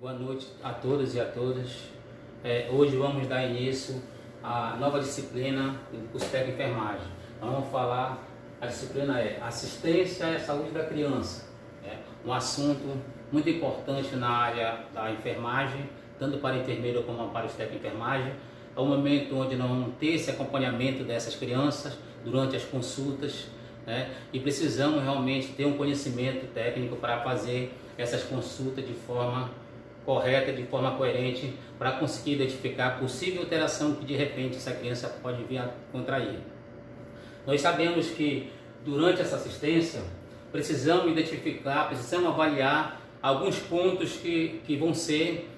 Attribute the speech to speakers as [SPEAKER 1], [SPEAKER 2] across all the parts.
[SPEAKER 1] Boa noite a todos e a todas. Hoje vamos dar início à nova disciplina do curso técnico de enfermagem. Nós vamos falar, a disciplina é Assistência à Saúde da Criança. Um assunto muito importante na área da enfermagem, tanto para enfermeiro como para os técnicos de enfermagem. É um momento onde nós vamos ter esse acompanhamento dessas crianças durante as consultas, e precisamos realmente ter um conhecimento técnico para fazer essas consultas de forma correta, de forma coerente, para conseguir identificar a possível alteração que de repente essa criança pode vir a contrair. Nós sabemos que durante essa assistência precisamos identificar, precisamos avaliar alguns pontos que vão ser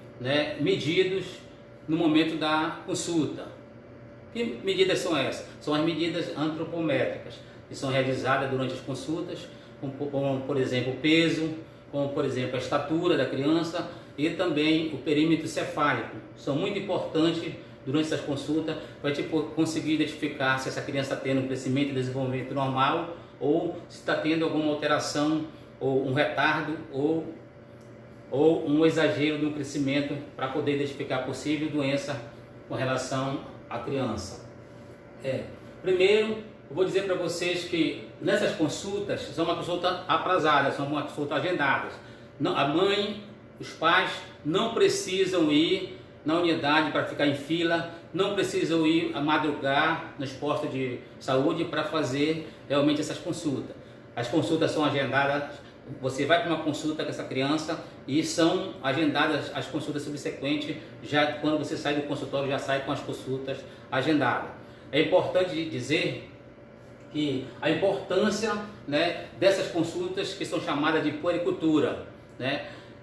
[SPEAKER 1] medidos no momento da consulta. Que medidas são essas? São as medidas antropométricas, que são realizadas durante as consultas, como por exemplo o peso, como por exemplo a estatura da criança e também o perímetro cefálico. São muito importantes durante essas consultas para a gente conseguir identificar se essa criança está tendo um crescimento e desenvolvimento normal ou se está tendo alguma alteração ou um retardo ou um exagero no crescimento, para poder identificar a possível doença com relação à criança. Primeiro, eu vou dizer para vocês que nessas consultas são uma consulta aprazada, são uma consulta agendadas. A mãe, os pais não precisam ir na unidade para ficar em fila, não precisam ir a madrugar nos postos de saúde para fazer realmente essas consultas. As consultas são agendadas, você vai para uma consulta com essa criança e são agendadas as consultas subsequentes, já quando você sai do consultório já sai com as consultas agendadas. É importante dizer que a importância dessas consultas que são chamadas de puericultura.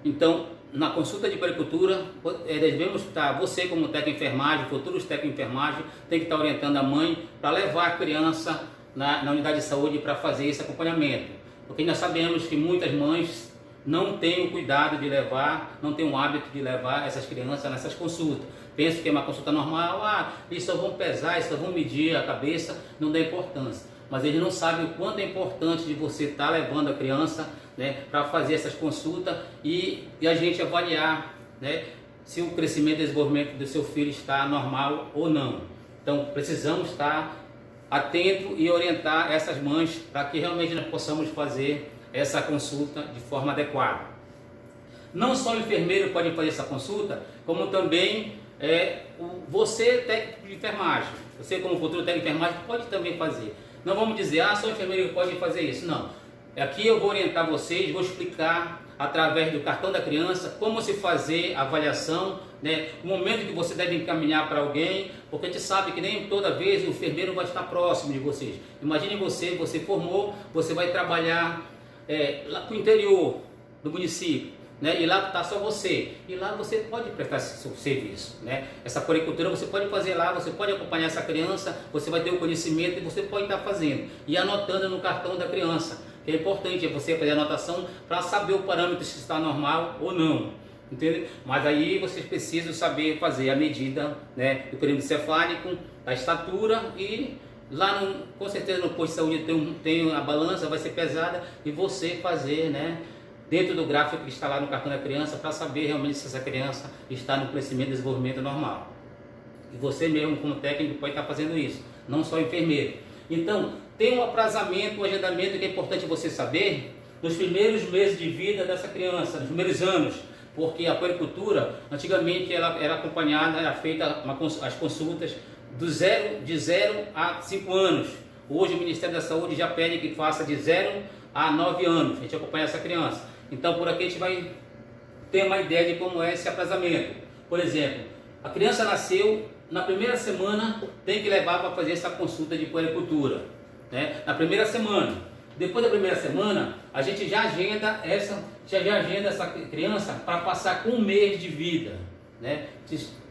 [SPEAKER 1] Então, na consulta de puericultura, devemos estar, você como técnico de enfermagem, futuros técnicos de enfermagem, tem que estar orientando a mãe para levar a criança na unidade de saúde para fazer esse acompanhamento. Porque nós sabemos que muitas mães não têm o cuidado de levar, não têm o hábito de levar essas crianças nessas consultas. Pensam que é uma consulta normal, eles só vão pesar, eles só vão medir a cabeça, não dá importância. Mas eles não sabem o quanto é importante de você estar levando a criança para fazer essas consultas e a gente avaliar se o crescimento e desenvolvimento do seu filho está normal ou não. Então precisamos estar atento e orientar essas mães para que realmente nós possamos fazer essa consulta de forma adequada. Não só o enfermeiro pode fazer essa consulta, como também você, técnico de enfermagem, você como futuro técnico de enfermagem pode também fazer. Não vamos dizer, só o enfermeiro pode fazer isso, não. Aqui eu vou orientar vocês, vou explicar através do cartão da criança como se fazer a avaliação, o momento que você deve encaminhar para alguém, porque a gente sabe que nem toda vez o enfermeiro vai estar próximo de vocês. Imagine você formou, você vai trabalhar lá para o interior do município, e lá está só você, e lá você pode prestar seu serviço, essa puericultura você pode fazer lá, você pode acompanhar essa criança, você vai ter o conhecimento e você pode estar fazendo, e anotando no cartão da criança, que é importante você fazer a anotação para saber o parâmetro se está normal ou não, entende? Mas aí vocês precisam saber fazer a medida do perímetro cefálico, da estatura e lá com certeza no posto de saúde tem a balança, vai ser pesada e você fazer, dentro do gráfico que está lá no cartão da criança, para saber realmente se essa criança está no crescimento e desenvolvimento normal. E você mesmo, como técnico, pode estar fazendo isso, não só o enfermeiro. Então, tem um aprazamento, um agendamento que é importante você saber nos primeiros meses de vida dessa criança, nos primeiros anos, porque a puericultura, antigamente, ela era acompanhada, era feita as consultas de 0 a 5 anos. Hoje o Ministério da Saúde já pede que faça de 0 a 9 anos, a gente acompanha essa criança. Então por aqui a gente vai ter uma ideia de como é esse aprazamento. Por exemplo, a criança nasceu, na primeira semana tem que levar para fazer essa consulta de puericultura, na primeira semana. Depois da primeira semana, a gente já agenda essa criança para passar com 1 mês de vida,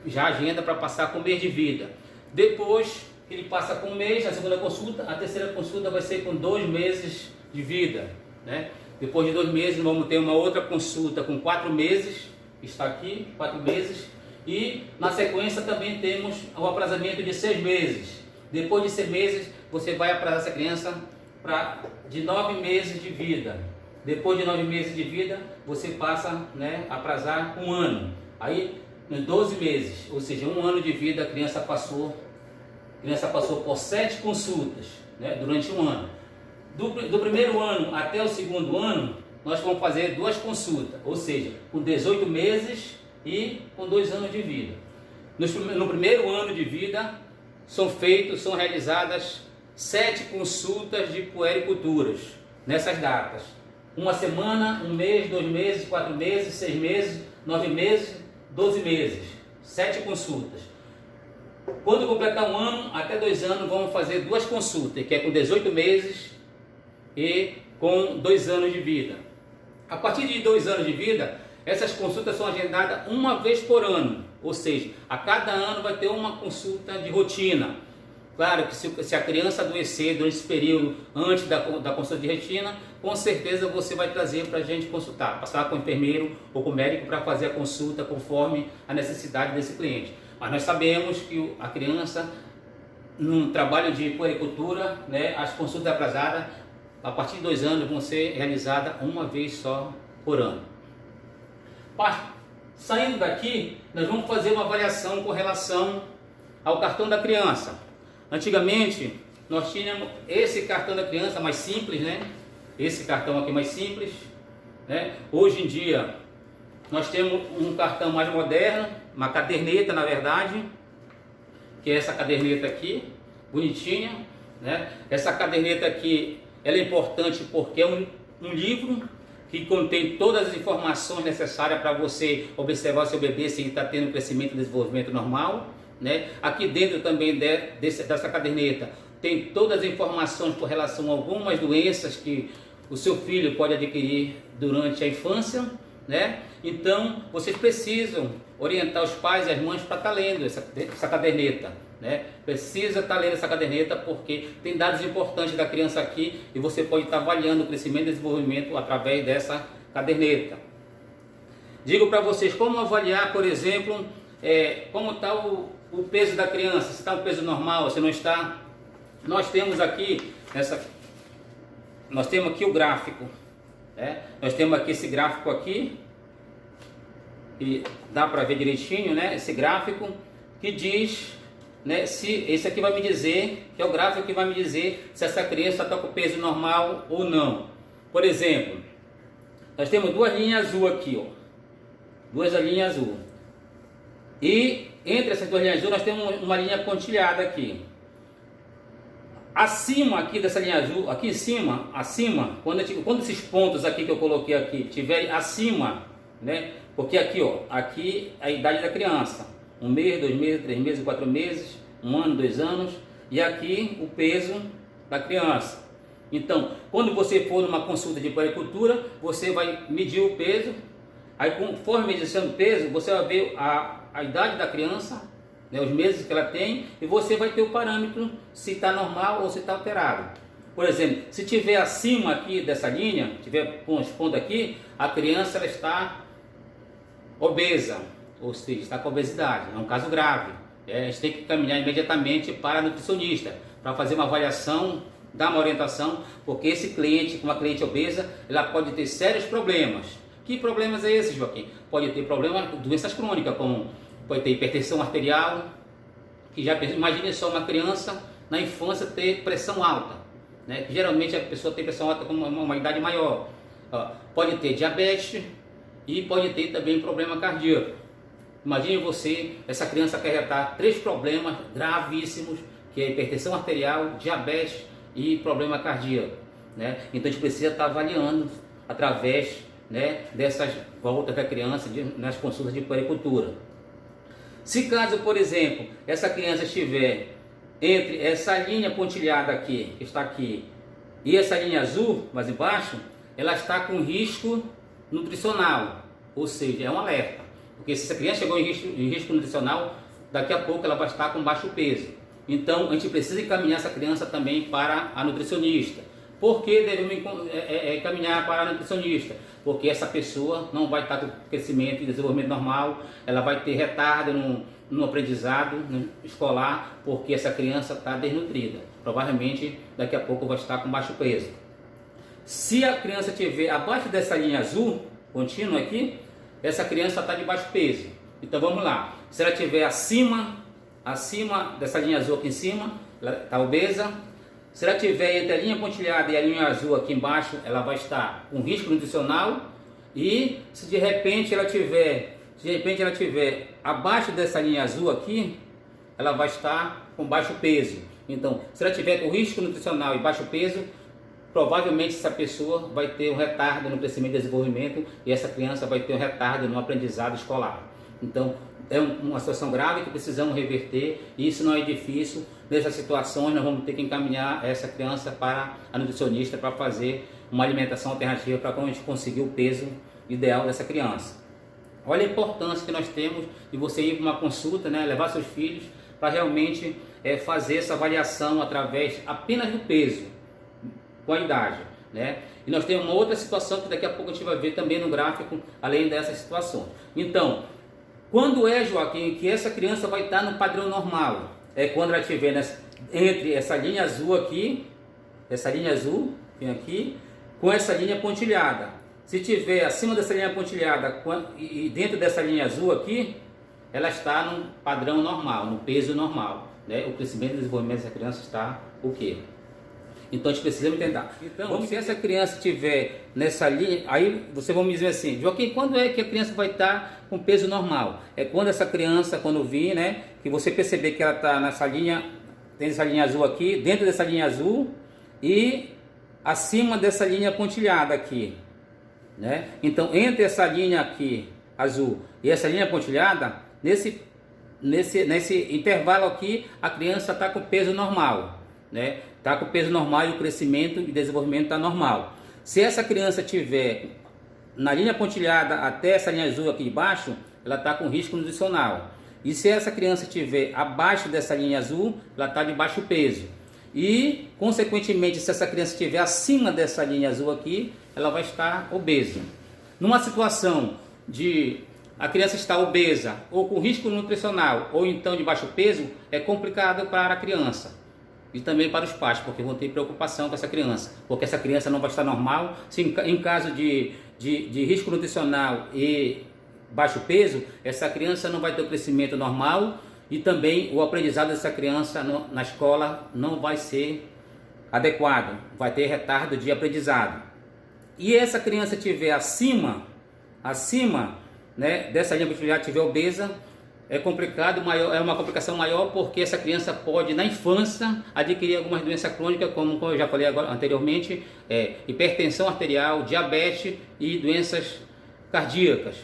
[SPEAKER 1] já agenda para passar com 1 mês de vida. Depois que ele passa com 1 mês, a segunda consulta, a terceira consulta vai ser com 2 meses de vida, Depois de 2 meses vamos ter uma outra consulta com 4 meses, está aqui, 4 meses, e na sequência também temos o aprazamento de 6 meses. Depois de 6 meses você vai aprazar essa criança de 9 meses de vida. Depois de 9 meses de vida, você passa, né, a prazar 1 ano. Aí, nos 12 meses, ou seja, 1 ano de vida, a criança passou por 7 consultas, né, durante 1 ano. Do primeiro ano até o segundo ano, nós vamos fazer 2 consultas, ou seja, com 18 meses e com 2 anos de vida. No primeiro ano de vida, são realizadas 7 consultas de puericulturas, nessas datas. 1 semana, 1 mês, 2 meses, 4 meses, 6 meses, 9 meses, 12 meses. 7 consultas. Quando completar 1 ano, até 2 anos, vamos fazer 2 consultas, que é com 18 meses e com 2 anos de vida. A partir de 2 anos de vida, essas consultas são agendadas 1 vez por ano, ou seja, a cada ano vai ter uma consulta de rotina. Claro que se a criança adoecer durante esse período, antes da consulta de rotina, com certeza você vai trazer para a gente consultar, passar com o enfermeiro ou com o médico para fazer a consulta conforme a necessidade desse cliente. Mas nós sabemos que a criança, num trabalho de puericultura, né, as consultas atrasadas, a partir de 2 anos, vão ser realizadas 1 vez só por ano. Saindo daqui, nós vamos fazer uma avaliação com relação ao cartão da criança. Antigamente, nós tínhamos esse cartão da criança mais simples, né? Esse cartão aqui mais simples, né? Hoje em dia, nós temos um cartão mais moderno, uma caderneta, na verdade, que é essa caderneta aqui, bonitinha, né? Essa caderneta aqui, ela é importante porque é um livro que contém todas as informações necessárias para você observar o seu bebê se ele está tendo crescimento e desenvolvimento normal, né? Aqui dentro também dessa caderneta tem todas as informações com relação a algumas doenças que o seu filho pode adquirir durante a infância, né? Então vocês precisam orientar os pais e as mães para estar lendo essa caderneta, né? Precisa estar lendo essa caderneta porque tem dados importantes da criança aqui e você pode estar avaliando o crescimento e desenvolvimento através dessa caderneta. Digo para vocês como avaliar, por exemplo, como está o peso da criança, se está o peso normal, se não está. Nós temos aqui o gráfico, né? Nós temos aqui esse gráfico aqui e dá para ver direitinho, né? Esse gráfico que diz, né, se esse aqui vai me dizer, que é o gráfico que vai me dizer se essa criança está com peso normal ou não. Por exemplo, nós temos 2 linhas azul aqui, ó, 2 linhas azul. E entre essas 2 linhas azul nós temos uma linha pontilhada aqui. Acima aqui dessa linha azul, aqui em cima, acima, quando esses pontos aqui que eu coloquei aqui tiverem acima, né? Porque aqui, ó, aqui é a idade da criança. 1 mês, 2 meses, 3 meses, 4 meses, 1 ano, 2 anos. E aqui o peso da criança. Então, quando você for numa consulta de puericultura, você vai medir o peso. Aí, conforme medindo o peso, você vai ver a idade da criança, né, os meses que ela tem, e você vai ter o parâmetro se está normal ou se está alterado. Por exemplo, se tiver acima aqui dessa linha, tiver com os pontos aqui, a criança ela está obesa, ou seja, está com obesidade, é um caso grave. A gente tem que caminhar imediatamente para a nutricionista, para fazer uma avaliação, dar uma orientação, porque esse cliente, com uma cliente obesa, ela pode ter sérios problemas. Que problemas é esse, Joaquim? Pode ter problemas, doenças crônicas, como pode ter hipertensão arterial, que já imagine só uma criança na infância ter pressão alta, né? Que geralmente a pessoa tem pressão alta com uma idade maior. Pode ter diabetes e pode ter também problema cardíaco. Imagine você, essa criança acarretar 3 problemas gravíssimos, que é hipertensão arterial, diabetes e problema cardíaco, né? Então a gente precisa estar avaliando através, né, dessas voltas da criança nas consultas de puericultura. Se caso, por exemplo, essa criança estiver entre essa linha pontilhada aqui, que está aqui, e essa linha azul, mais embaixo, ela está com risco nutricional, ou seja, é um alerta. Porque se essa criança chegou em risco nutricional, daqui a pouco ela vai estar com baixo peso. Então, a gente precisa encaminhar essa criança também para a nutricionista. Por que devemos encaminhar para a nutricionista? Porque essa pessoa não vai estar com crescimento e desenvolvimento normal, ela vai ter retardo no aprendizado escolar, porque essa criança está desnutrida. Provavelmente, daqui a pouco vai estar com baixo peso. Se a criança tiver abaixo dessa linha azul, contínua aqui, essa criança está de baixo peso. Então vamos lá. Se ela tiver acima dessa linha azul aqui em cima, ela está obesa. Se ela tiver entre a linha pontilhada e a linha azul aqui embaixo, ela vai estar com risco nutricional. E se de repente ela tiver abaixo dessa linha azul aqui, ela vai estar com baixo peso. Então, se ela tiver com risco nutricional e baixo peso, provavelmente essa pessoa vai ter um retardo no crescimento e desenvolvimento, e essa criança vai ter um retardo no aprendizado escolar. Então, é uma situação grave que precisamos reverter, e isso não é difícil. Nessas situações, nós vamos ter que encaminhar essa criança para a nutricionista para fazer uma alimentação alternativa para a gente conseguir o peso ideal dessa criança. Olha a importância que nós temos de você ir para uma consulta, né, levar seus filhos para realmente fazer essa avaliação através apenas do peso, com a idade, né? E nós temos uma outra situação que daqui a pouco a gente vai ver também no gráfico, além dessas situações. Então, quando é, Joaquim, que essa criança vai estar no padrão normal? É quando ela estiver entre essa linha azul aqui, essa linha azul, vem aqui, com essa linha pontilhada. Se tiver acima dessa linha pontilhada e dentro dessa linha azul aqui, ela está no padrão normal, no peso normal, né? O crescimento e desenvolvimento dessa criança está o quê? Então a gente precisa entender. Então, se essa criança estiver nessa linha, aí você vai me dizer assim, Joaquim, quando é que a criança vai estar com peso normal? É quando essa criança, quando vir, né, que você perceber que ela está nessa linha, tem essa linha azul aqui, dentro dessa linha azul e acima dessa linha pontilhada aqui, né? Então, entre essa linha aqui azul e essa linha pontilhada, nesse intervalo aqui, a criança está com peso normal, né? Está com peso normal e o crescimento e desenvolvimento está normal. Se essa criança tiver na linha pontilhada até essa linha azul aqui embaixo, ela está com risco nutricional. E se essa criança tiver abaixo dessa linha azul, ela está de baixo peso. E, consequentemente, se essa criança estiver acima dessa linha azul aqui, ela vai estar obesa. Numa situação de a criança estar obesa ou com risco nutricional ou então de baixo peso, é complicado para a criança e também para os pais, porque vão ter preocupação com essa criança, porque essa criança não vai estar normal. Se em caso de risco nutricional e baixo peso, essa criança não vai ter o crescimento normal e também o aprendizado dessa criança na escola não vai ser adequado, vai ter retardo de aprendizado. E essa criança tiver acima, né, dessa linha pontilhada, tiver obesa, é complicado, é uma complicação maior, porque essa criança pode na infância adquirir algumas doenças crônicas, como eu já falei anteriormente, hipertensão arterial, diabetes e doenças cardíacas.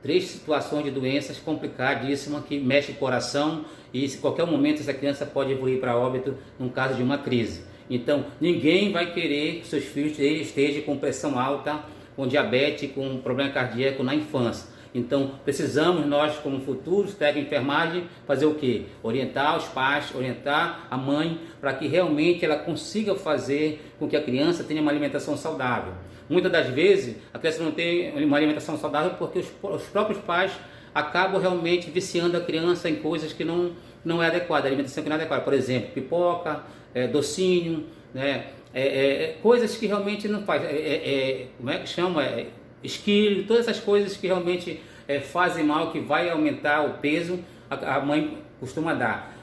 [SPEAKER 1] 3 situações de doenças complicadíssimas que mexem com o coração, e em qualquer momento essa criança pode evoluir para óbito no caso de uma crise. Então, ninguém vai querer que seus filhos estejam com pressão alta, com diabetes, com problema cardíaco na infância. Então, precisamos nós, como futuros técnicos de enfermagem, fazer o quê? Orientar os pais, orientar a mãe, para que realmente ela consiga fazer com que a criança tenha uma alimentação saudável. Muitas das vezes, a criança não tem uma alimentação saudável porque os próprios pais acabam realmente viciando a criança em coisas que não é adequada, alimentação que não é adequada. Por exemplo, pipoca, docinho, né? Coisas que realmente não faz. Como é que chama? Esquilo, todas essas coisas que realmente fazem mal, que vai aumentar o peso, a mãe costuma dar.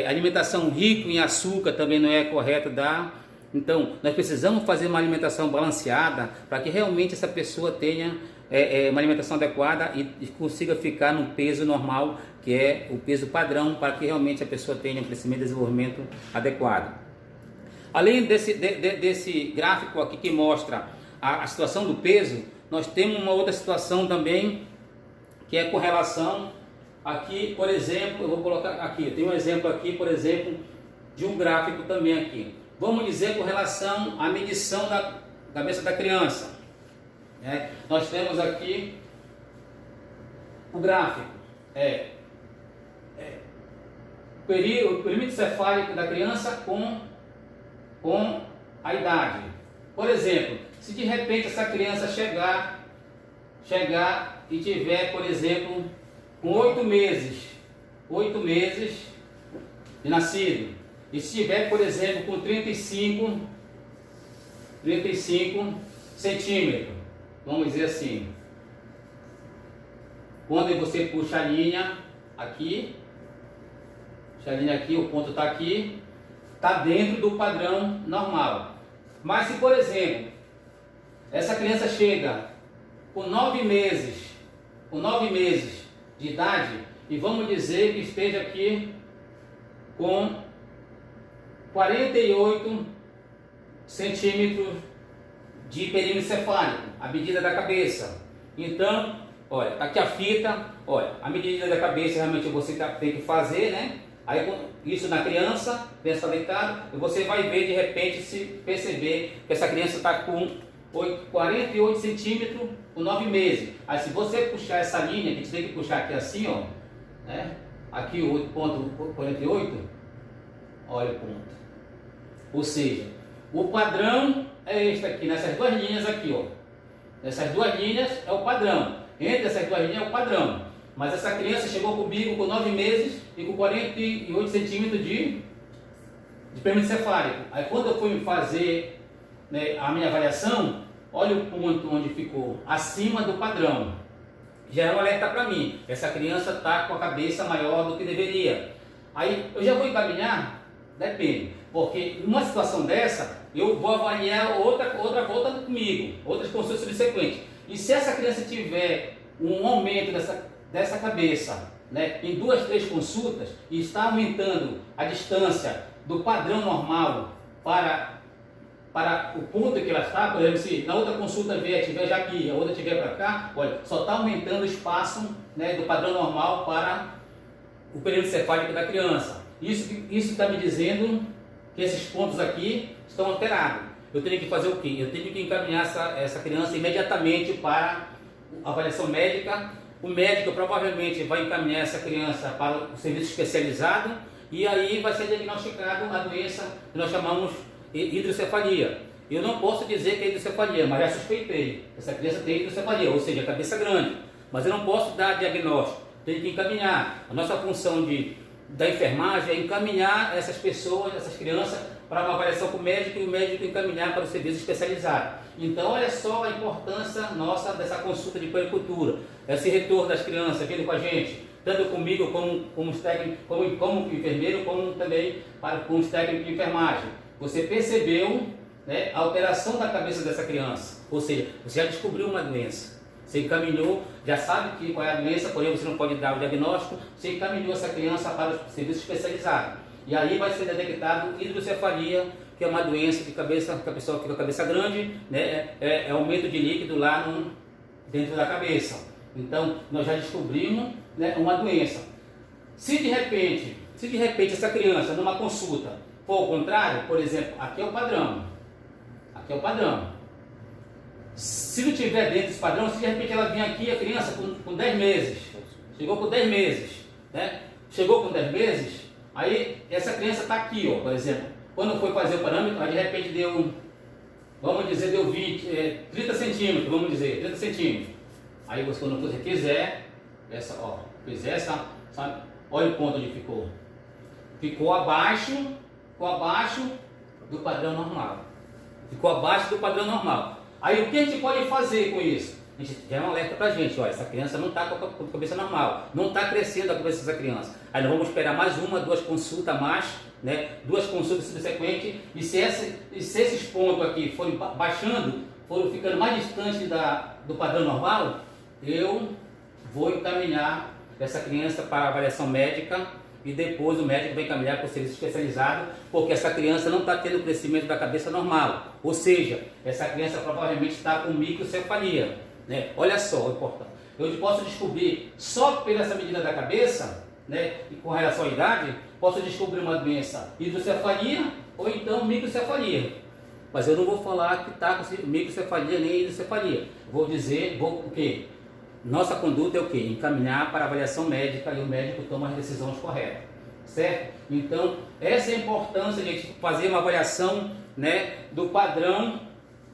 [SPEAKER 1] Alimentação rica em açúcar também não é correto dar. Então, nós precisamos fazer uma alimentação balanceada para que realmente essa pessoa tenha uma alimentação adequada e consiga ficar no peso normal, que é o peso padrão, para que realmente a pessoa tenha um crescimento e desenvolvimento adequado. Além desse gráfico aqui que mostra a situação do peso, nós temos uma outra situação também, que é com relação aqui, por exemplo, eu vou colocar aqui, tem um exemplo aqui, por exemplo, de um gráfico também aqui. Vamos dizer com relação à medição da cabeça da criança. Nós temos aqui o gráfico, o perímetro cefálico da criança com a idade. Por exemplo, se de repente essa criança chegar e tiver, por exemplo, com 8 meses de nascido, e se tiver, por exemplo, com 35 35 centímetros. Vamos dizer assim. Quando você puxa a linha aqui, o ponto está aqui, está dentro do padrão normal. Mas se, por exemplo, essa criança chega com 9 meses de idade, e vamos dizer que esteja aqui com 48 centímetros de perímetro cefálico, a medida da cabeça. Então, olha, tá aqui a fita, olha, a medida da cabeça realmente você tem que fazer, né? Aí isso na criança deitada, e você vai ver de repente, se perceber que essa criança está com 48 centímetros com 9 meses. Aí se você puxar essa linha, que a gente tem que puxar aqui assim, ó, né? Aqui o ponto 48, olha o ponto. Ou seja, o padrão é este aqui, nessas duas linhas aqui, ó. Essas duas linhas é o padrão. Entre essas duas linhas é o padrão. Mas essa criança chegou comigo com 9 meses e com 48 centímetros de perímetro cefálico. Aí quando eu fui fazer, né, a minha avaliação, olha o ponto onde ficou acima do padrão. Já é um alerta para mim. Essa criança está com a cabeça maior do que deveria. Aí eu já vou encaminhar? Depende. Porque numa situação dessa, eu vou avaliar outra volta comigo, outras consultas subsequentes. E se essa criança tiver um aumento dessa cabeça, né, em 2, 3 consultas, e está aumentando a distância do padrão normal para o ponto que ela está, por exemplo, se na outra consulta tiver já aqui, a outra tiver para cá, olha, só está aumentando o espaço, né, do padrão normal para o perímetro cefálico da criança. Isso está me dizendo que esses pontos aqui estão alterados. Eu tenho que fazer o quê? Eu tenho que encaminhar essa criança imediatamente para a avaliação médica. O médico provavelmente vai encaminhar essa criança para o serviço especializado e aí vai ser diagnosticado a doença que nós chamamos de hidrocefalia. Eu não posso dizer que é hidrocefalia, mas já suspeitei. Essa criança tem hidrocefalia, ou seja, cabeça grande. Mas eu não posso dar diagnóstico, tenho que encaminhar. A nossa função da enfermagem é encaminhar essas pessoas, essas crianças, para uma avaliação com o médico e o médico encaminhar para o serviço especializado. Então, olha só a importância nossa dessa consulta de puericultura, esse retorno das crianças vindo com a gente, tanto comigo como enfermeiro, como também com os técnicos de enfermagem. Você percebeu, né, a alteração da cabeça dessa criança, ou seja, você já descobriu uma doença. Você encaminhou, já sabe qual é a doença, porém você não pode dar o diagnóstico, você encaminhou essa criança para o serviço especializado. E aí vai ser detectado hidrocefalia, que é uma doença de cabeça, que a pessoa fica com a cabeça grande, né? É aumento de líquido lá dentro da cabeça. Então, nós já descobrimos, né, uma doença. Se de repente essa criança, numa consulta, for o contrário, por exemplo, aqui é o padrão. Aqui é o padrão. Se não tiver dentro desse padrão, se de repente ela vir aqui, a criança com 10 meses, chegou com 10 meses, né? Chegou com 10 meses, aí essa criança está aqui, ó, por exemplo. Quando foi fazer o parâmetro, aí de repente deu, vamos dizer, deu 30 centímetros, vamos dizer, 30 centímetros. Aí você, quando você quiser, fizer essa, sabe? Olha o ponto onde ficou. Ficou abaixo do padrão normal. Ficou abaixo do padrão normal. Aí o que a gente pode fazer com isso? A gente já é um alerta para a gente, ó, essa criança não está com a cabeça normal, não está crescendo a cabeça dessa criança. Aí nós vamos esperar mais 1, 2 consultas mais, né? 2 consultas subsequentes, e se esses pontos aqui forem baixando, forem ficando mais distantes do padrão normal, eu vou encaminhar essa criança para a avaliação médica e depois o médico vai encaminhar para o serviço especializado, porque essa criança não está tendo o crescimento da cabeça normal, ou seja, essa criança provavelmente está com microcefalia, né? Olha só o importante. Eu posso descobrir só pela essa medida da cabeça, né, e com relação à idade, posso descobrir uma doença hidrocefalia ou então microcefalia. Mas eu não vou falar que está com microcefalia nem hidrocefalia. Vou dizer, o quê? Nossa conduta é o quê? Encaminhar para avaliação médica e o médico toma as decisões corretas, certo? Então, essa é a importância de a gente fazer uma avaliação, né, do padrão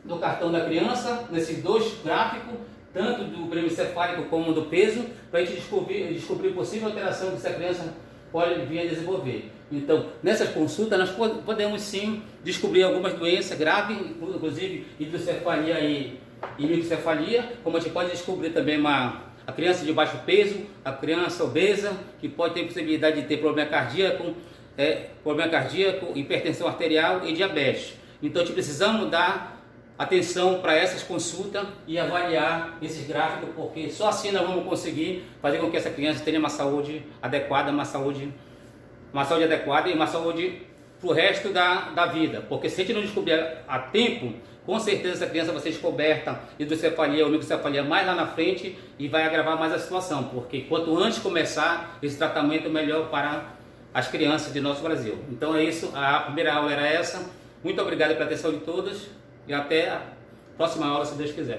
[SPEAKER 1] do cartão da criança, nesses 2 gráficos, tanto do perímetro cefálico como do peso, para a gente descobrir possível alteração que essa criança pode vir a desenvolver. Então, nessas consultas, nós podemos sim descobrir algumas doenças graves, inclusive hidrocefalia e microcefalia, como a gente pode descobrir também a criança de baixo peso, a criança obesa, que pode ter possibilidade de ter problema cardíaco, hipertensão arterial e diabetes. Então, precisamos dar atenção para essas consultas e avaliar esses gráficos, porque só assim nós vamos conseguir fazer com que essa criança tenha uma saúde adequada, uma saúde adequada e uma saúde para o resto da vida. Porque se a gente não descobrir a tempo, com certeza essa criança vai ser descoberta hidrocefalia ou microcefalia mais lá na frente e vai agravar mais a situação, porque quanto antes começar esse tratamento, melhor para as crianças de nosso Brasil. Então é isso, a primeira aula era essa. Muito obrigado pela atenção de todos e até a próxima aula, se Deus quiser.